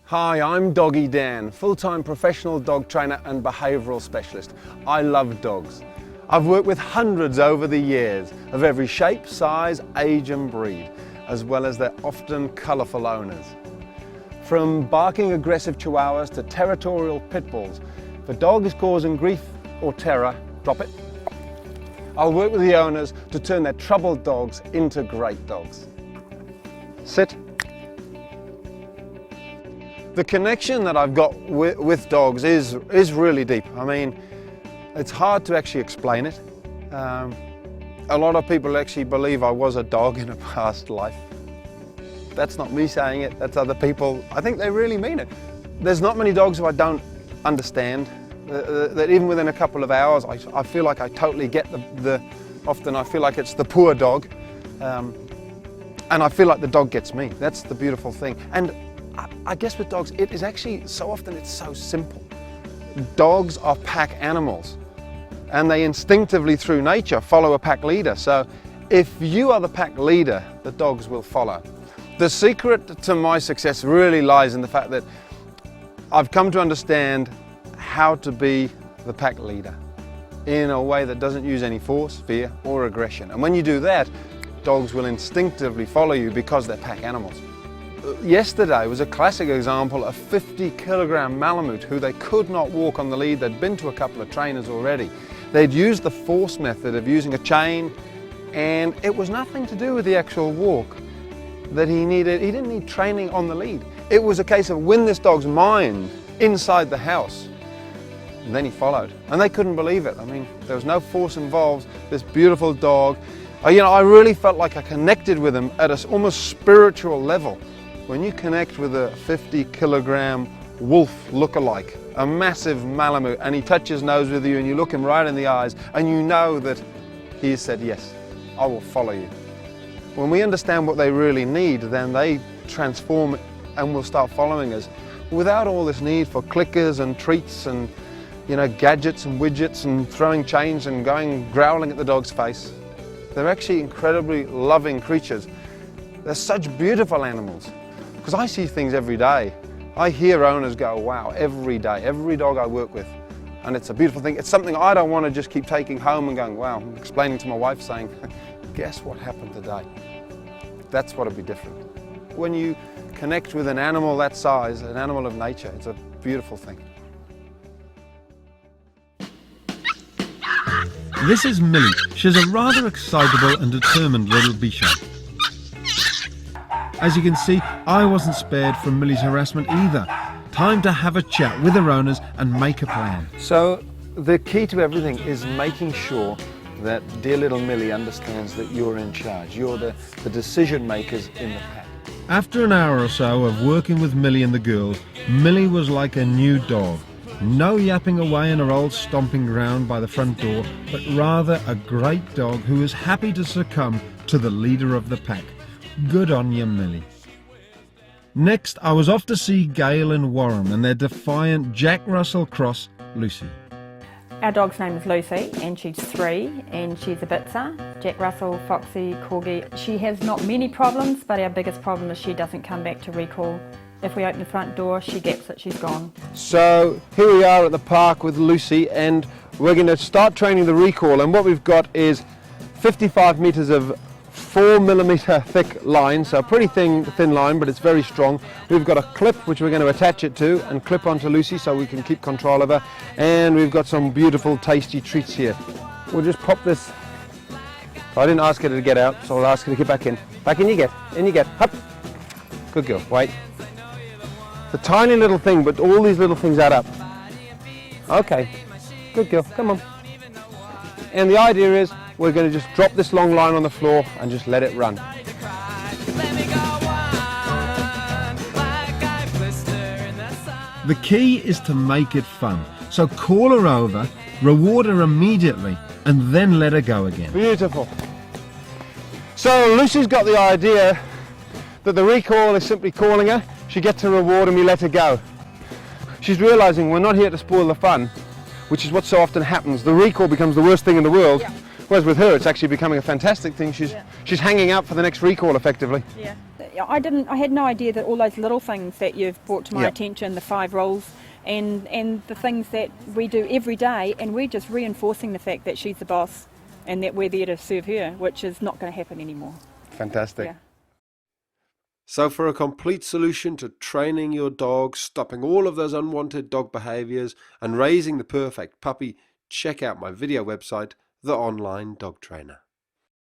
Hi, I'm Doggy Dan, full-time professional dog trainer and behavioural specialist. I love dogs. I've worked with hundreds over the years of every shape, size, age and breed, as well as their often colourful owners. From barking aggressive chihuahuas to territorial pit bulls, if a dog is causing grief or terror, drop it. I'll work with the owners to turn their troubled dogs into great dogs. Sit. The connection that I've got with dogs is really deep. I mean, it's hard to actually explain it. A lot of people actually believe I was a dog in a past life. That's not me saying it, that's other people. I think they really mean it. There's not many dogs who I don't understand, that even within a couple of hours, I feel like I totally get often I feel like it's the poor dog, and I feel like the dog gets me. That's the beautiful thing. And I guess with dogs, it is actually, so often it's so simple. Dogs are pack animals, and they instinctively through nature follow a pack leader. So if you are the pack leader, the dogs will follow. The secret to my success really lies in the fact that I've come to understand how to be the pack leader in a way that doesn't use any force, fear or aggression. And when you do that, dogs will instinctively follow you because they're pack animals. Yesterday was a classic example of 50-kilogram Malamute who they could not walk on the lead. They'd been to a couple of trainers already. They'd used the force method of using a chain, and it was nothing to do with the actual walk that he needed. He didn't need training on the lead. It was a case of win this dog's mind inside the house, and then he followed. And they couldn't believe it. I mean, there was no force involved. This beautiful dog. I really felt like I connected with him at an almost spiritual level. When you connect with a 50-kilogram wolf look-alike, a massive Malamute, and he touches his nose with you and you look him right in the eyes and you know that he has said, yes, I will follow you. When we understand what they really need, then they transform and will start following us without all this need for clickers and treats and gadgets and widgets and throwing chains and growling at the dog's face. They're actually incredibly loving creatures. They're such beautiful animals. Because I see things every day. I hear owners go, wow, every day, every dog I work with. And it's a beautiful thing. It's something I don't want to just keep taking home and going, wow, explaining to my wife saying, guess what happened today? That's what would be different. When you connect with an animal that size, an animal of nature, it's a beautiful thing. This is Millie. She's a rather excitable and determined little bichon. As you can see, I wasn't spared from Millie's harassment either. Time to have a chat with her owners and make a plan. So the key to everything is making sure that dear little Millie understands that you're in charge. You're the decision makers in the pack. After an hour or so of working with Millie and the girls, Millie was like a new dog. No yapping away in her old stomping ground by the front door, but rather a great dog who is happy to succumb to the leader of the pack. Good on you, Millie. Next, I was off to see Gail and Warren and their defiant Jack Russell cross, Lucy. Our dog's name is Lucy and she's 3 and she's a Bitzer, Jack Russell, Foxy, Corgi. She has not many problems, but our biggest problem is she doesn't come back to recall. If we open the front door, she gets it, she's gone. So here we are at the park with Lucy, and we're going to start training the recall, and what we've got is 55 metres of 4mm thick line, so a pretty thin line, but it's very strong. We've got a clip which we're going to attach it to and clip onto Lucy so we can keep control of her, and we've got some beautiful tasty treats here. We'll just pop this. I didn't ask her to get out, so I'll ask her to get back in. Back in you get, Hup. Good girl, wait. It's a tiny little thing, but all these little things add up. Okay, good girl, come on. And the idea is we're going to just drop this long line on the floor and just let it run. The key is to make it fun. So call her over, reward her immediately, and then let her go again. Beautiful. So Lucy's got the idea that the recall is simply calling her, she gets a reward and we let her go. She's realising we're not here to spoil the fun, which is what so often happens. The recall becomes the worst thing in the world. Yeah. Whereas with her, it's actually becoming a fantastic thing. She's hanging out for the next recall, effectively. Yeah. I had no idea that all those little things that you've brought to my Yeah. attention, the 5 rules, and the things that we do every day, and we're just reinforcing the fact that she's the boss and that we're there to serve her, which is not going to happen anymore. Fantastic. Yeah. So for a complete solution to training your dog, stopping all of those unwanted dog behaviours and raising the perfect puppy, check out my video website, The Online Dog Trainer.